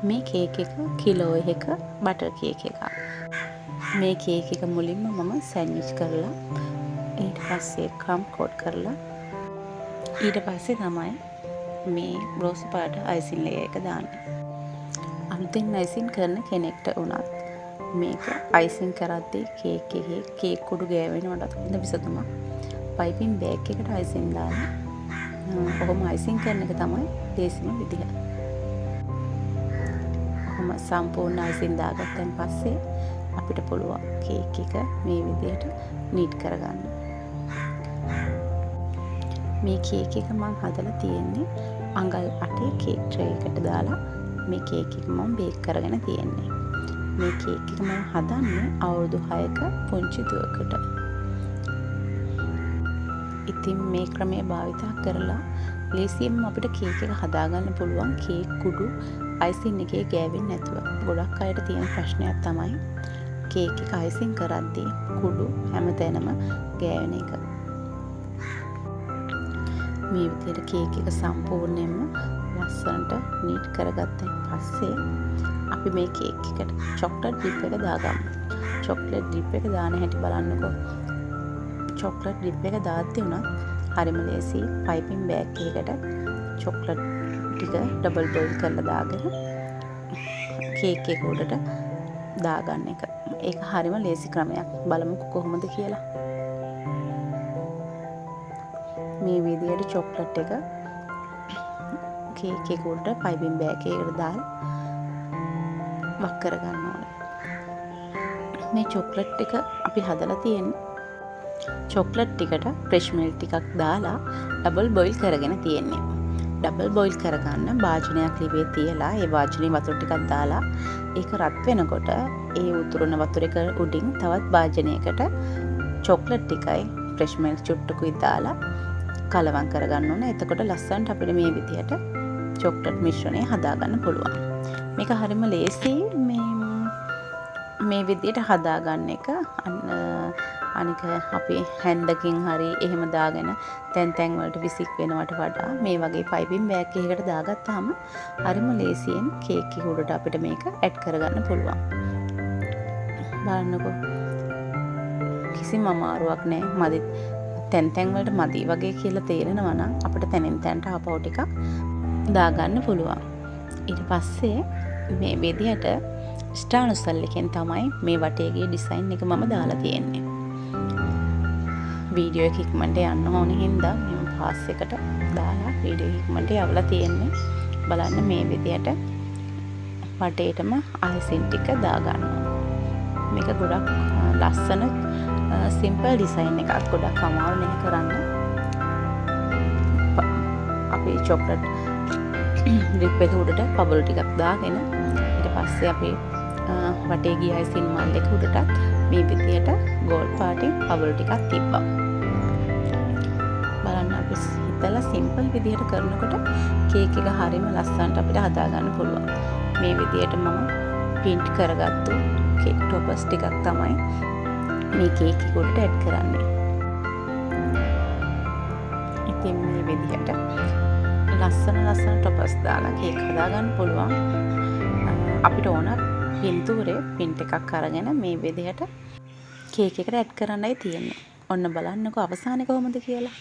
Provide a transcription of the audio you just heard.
මේ කේක් එක කිලෝ එක බටර් කේක් එකක්. මේ කේක් එක මුලින්ම මම සෑන්ඩ්විච් කරලා ඊට පස්සේ ක්‍රම් කෝට් කරලා ඊට පස්සේ තමයි මේ රෝස් පාට අයිසින් ලේයර් එක දාන්නේ. අලුතෙන් අයිසින් කරන කෙනෙක්ට වුණත් මේක අයිසින් කරද්දී කේක් එකේ කේක් කුඩු ගෑවෙනවට හොඳ විසඳුමක්. පයිපින් බෑග් එකට අයිසින් දාලා ඔහොම අයිසින් කරන එක තමයි ලේසිම විදිහ. ඔහොම සම්පූර්ණ අයිසින් දාගත්තන් පස්සේ අපිට පුළුවන් කේක් එක මේ විදිහට නීට් කරගන්න. මේ කේක් එක මම හදලා තියෙන්නේ අඟල් 8 කේක් ට්‍රේ එකට දාලා මේ කේක් එක මම බේක් කරගෙන තියෙන්නේ. මේ කේක් එක මම හදන්නේ අවුරුදු 6ක පුංචි දුවකට. ඉතින් මේ ක්‍රමය භාවිතා කරලා ලේසියෙන්ම අපිට කේක් එක හදාගන්න පුළුවන් කේක් කුඩු අයිසින් එකේ ගෑවෙන්නේ නැතුව. ගොඩක් අයට තියෙන ප්‍රශ්නයක් තමයි කේක් එක අයිසින් කරද්දී කුඩු හැමතැනම ගෑවෙන එක. මේ විදිහට කේක් එක සම්පූර්ණයෙන්ම ලස්සනට නීට් කරගත්තන් පස්සේ අපි මේ කේක් එකට චොක්ලට් ඩිප් එක දාගමු. චොක්ලට් ඩිප් එක දාන හැටි බලන්නකෝ. චොක්ලට් ඩිප් එක දාද්දී උනත් හරිම ලේසි. පයිපින් බෑග් එකකට චොක්ලට් ටික ඩබල් බොයිල් කරලා දාගෙන කේක් එක උඩට දාගන්න එක. ඒක හරිම ලේසි ක්‍රමයක්. බලමුකෝ කොහොමද කියලා. මේ විදිහට චොක්ලට් එක කේක් එක උඩට පයිපින් බෑග් එකකට දාලා වක් කරගන්න ඕනේ. මේ චොක්ලට් එක අපි හදලා තියෙන්නේ චොක්ලට් ටිකට ෆ්‍රෙෂ් මිල්ක් ටිකක් දාලා ඩබල් බොයිල් කරගෙන තියෙන්නේ. ඩබල් බොයිල් කරගන්න භාජනයක් ලිවේ තියලා ඒ භාජනයේ වතුර ටිකක් දාලා ඒක රත් වෙනකොට ඒ උතුරන වතුර එක උඩින් තවත් භාජනයකට චොක්ලට් ටිකයි ෆ්‍රෙෂ් මිල්ක් චුට්ටකුයි දාලා කලවම් කරගන්න ඕනේ. එතකොට ලස්සනට අපිට මේ විදිහට චොක්ලට් මිශ්‍රණය හදාගන්න පුළුවන්. මේක හරිම ලේසි මේ විදිහට හදාගන්න එක. අනික අපි හැන්ඩකින් හරි එහෙම දාගෙන තැන් වලට විසික් වෙනවට වඩා මේ වගේ පයිපින් බෑග් එකකට දාගත්තාම හරිම ලේසියෙන් කේක් එක උඩට අපිට මේක ඇඩ් කරගන්න පුළුවන්. බලන්නකෝ. කිසිම අමාරුවක් නැහැ. මදි තැන් වලට මදි වගේ කියලා තේරෙනවා නම් අපිට තැනින් තැනට ආපහු ටිකක් දාගන්න පුළුවන්. ඊට පස්සේ මේ විදිහට ස්ටානුසල් එකෙන් තමයි මේ වටේගේ ඩිසයින් එක මම දාලා තියෙන්නේ. වීඩියෝ එක ඉක්මනට යන්න ඕනේ හින්දා මම පාස් එකට දාලා වීඩියෝ ඉක්මනට යවලා තියෙන්නේ. බලන්න මේ විදිහට වටේටම අයිසින් ටික දාගන්න. මේක ගොඩක් ලස්සන සිම්පල් ඩිසයින් එකක්. ගොඩක් අමාරු නෙමෙයි කරන්න. අපි චොක්ලට් ඩිප් එක උඩට බබල් ටිකක් දාගෙන ඊට පස්සේ අපි වටේ ගිය අයිසින් මල් එක උඩටත් මේ විදිහට ගෝල්ඩ් පාටින් බබල් ටිකක් තිබ්බා. බලන්න අපි හිතලා සිම්පල් විදිහට කරනකොට කේක් එක හරියම ලස්සනට අපිට හදාගන්න පුළුවන්. මේ විදිහට මම ප්‍රින්ට් කරගත්තු කේක් ටොපර්ස් ටිකක් තමයි මේ කේක් එක උඩට ඇඩ් කරන්නේ. ඉතින් මේ විදිහට ලස්සන ටොපර්ස් දාලා කේක් හදාගන්න පුළුවන්. අපිට ඕන පින්තූරේ පින්ට් එකක් අරගෙන මේ විදිහට කේක් එකට ඇඩ් කරන්නයි තියෙන්නේ. ඔන්න බලන්නකෝ අවසානයේ කොහොමද කියලා.